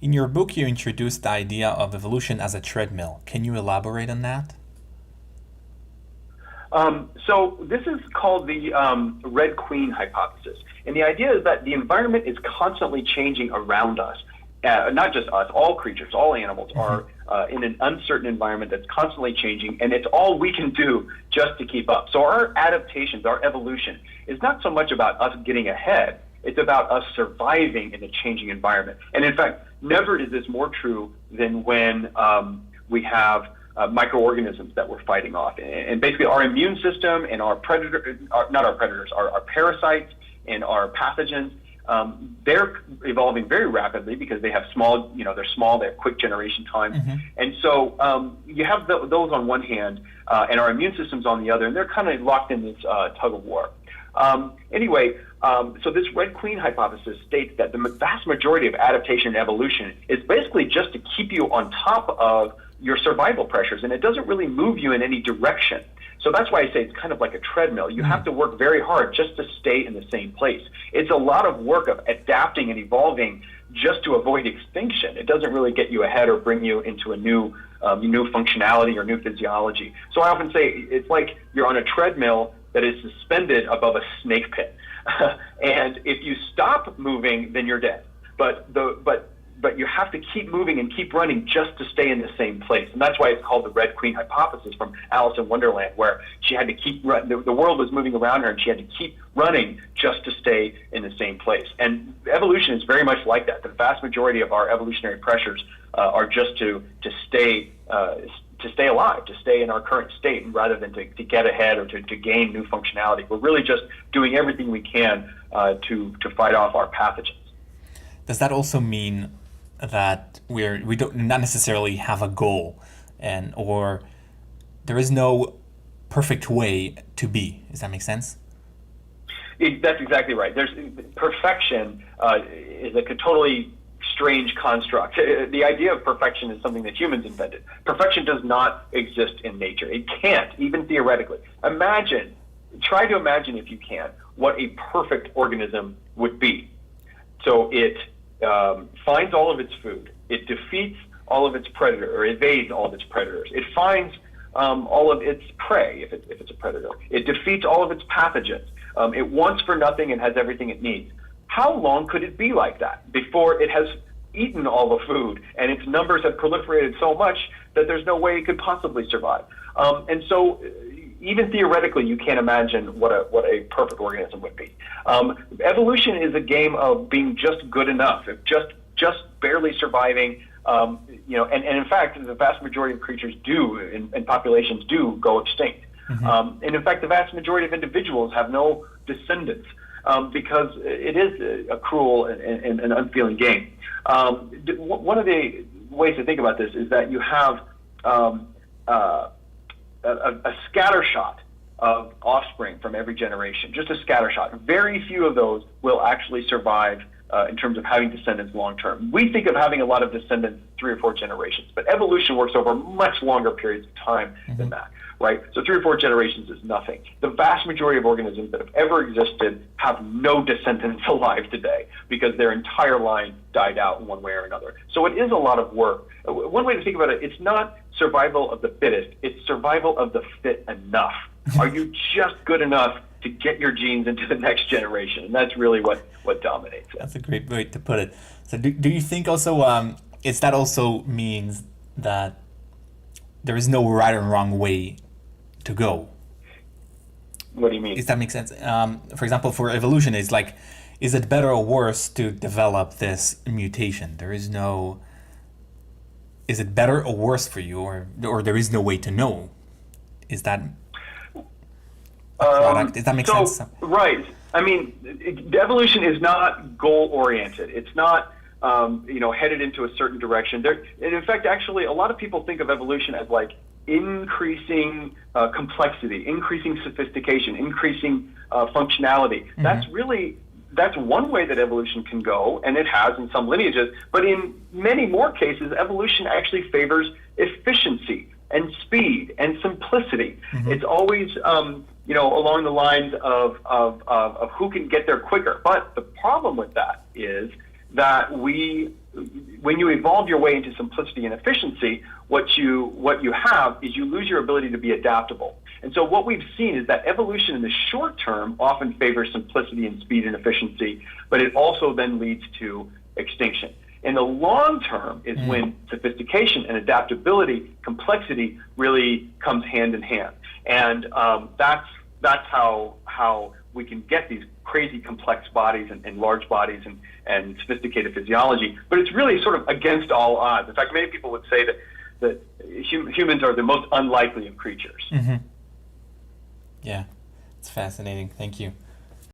In your book, you introduced the idea of evolution as a treadmill. Can you elaborate on that? So this is called the Red Queen hypothesis. And the idea is that the environment is constantly changing around us. Not just us, all creatures, all animals are in an uncertain environment that's constantly changing, and it's all we can do just to keep up. So our adaptations, our evolution, is not so much about us getting ahead, it's about us surviving in a changing environment. And in fact, never is this more true than when we have microorganisms that we're fighting off. And basically our immune system and our our parasites and our pathogens, they're evolving very rapidly because they have small, they're small, they have quick generation time. And so you have those on one hand, and our immune system's on the other, and they're kind of locked in this tug of war. So this Red Queen hypothesis states that the vast majority of adaptation and evolution is basically just to keep you on top of your survival pressures, and it doesn't really move you in any direction. So that's why I say it's kind of like a treadmill. You have to work very hard just to stay in the same place. It's a lot of work of adapting and evolving just to avoid extinction. It doesn't really get you ahead or bring you into a new functionality or new physiology. So I often say it's like you're on a treadmill that is suspended above a snake pit. And if you stop moving, then you're dead. But you have to keep moving and keep running just to stay in the same place. And that's why it's called the Red Queen hypothesis from Alice in Wonderland, where she had to keep the world was moving around her and she had to keep running just to stay in the same place. And evolution is very much like that. The vast majority of our evolutionary pressures are just to stay alive, to stay in our current state, rather than to get ahead or to gain new functionality. We're really just doing everything we can to fight off our pathogens. Does that also mean that we don't not necessarily have a goal, or there is no perfect way to be? Does that make sense? That's exactly right. Perfection is a totally strange construct. The idea of perfection is something that humans invented. Perfection does not exist in nature. It can't, even theoretically. Try to imagine, if you can, what a perfect organism would be. So it finds all of its food. It defeats all of its predators, or evades all of its predators. It finds all of its prey, if it's a predator. It defeats all of its pathogens. It wants for nothing and has everything it needs. How long could it be like that before it has eaten all the food and its numbers have proliferated so much that there's no way it could possibly survive? And so even theoretically, you can't imagine what a perfect organism would be. Evolution is a game of being just good enough, just barely surviving. And in fact, the vast majority of creatures and populations do go extinct. And in fact, the vast majority of individuals have no descendants because it is a cruel and an unfeeling game. One of the ways to think about this is that you have a scattershot of offspring from every generation, just a scattershot. Very few of those will actually survive in terms of having descendants long term. We think of having a lot of descendants 3 or 4 generations, but evolution works over much longer periods of time than that, right? So 3 or 4 generations is nothing. The vast majority of organisms that have ever existed have no descendants alive today because their entire line died out in one way or another. So it is a lot of work. One way to think about it, it's not survival of the fittest, it's survival of the fit enough. Are you just good enough to get your genes into the next generation? And that's really what dominates it. That's a great way to put it. So do you think also, is that also means that there is no right or wrong way to go? What do you mean? Does that make sense? For example, for evolution, is it better or worse to develop this mutation? Is it better or worse for you, or there is no way to know? Is that product? Does that make sense? Right. I mean, evolution is not goal-oriented. It's not, headed into a certain direction. And in fact, actually, a lot of people think of evolution as like increasing complexity, increasing sophistication, increasing functionality. That's one way that evolution can go, and it has in some lineages. But in many more cases, evolution actually favors efficiency and speed and simplicity. It's always along the lines of who can get there quicker. But the problem with that is that we when you evolve your way into simplicity and efficiency, what you have is you lose your ability to be adaptable. And so what we've seen is that evolution in the short term often favors simplicity and speed and efficiency, but it also then leads to extinction. In the long term is when sophistication and adaptability, complexity really comes hand in hand. And that's how we can get these crazy complex bodies and large bodies and sophisticated physiology. But it's really sort of against all odds. In fact, many people would say that humans are the most unlikely of creatures. Yeah, it's fascinating. Thank you.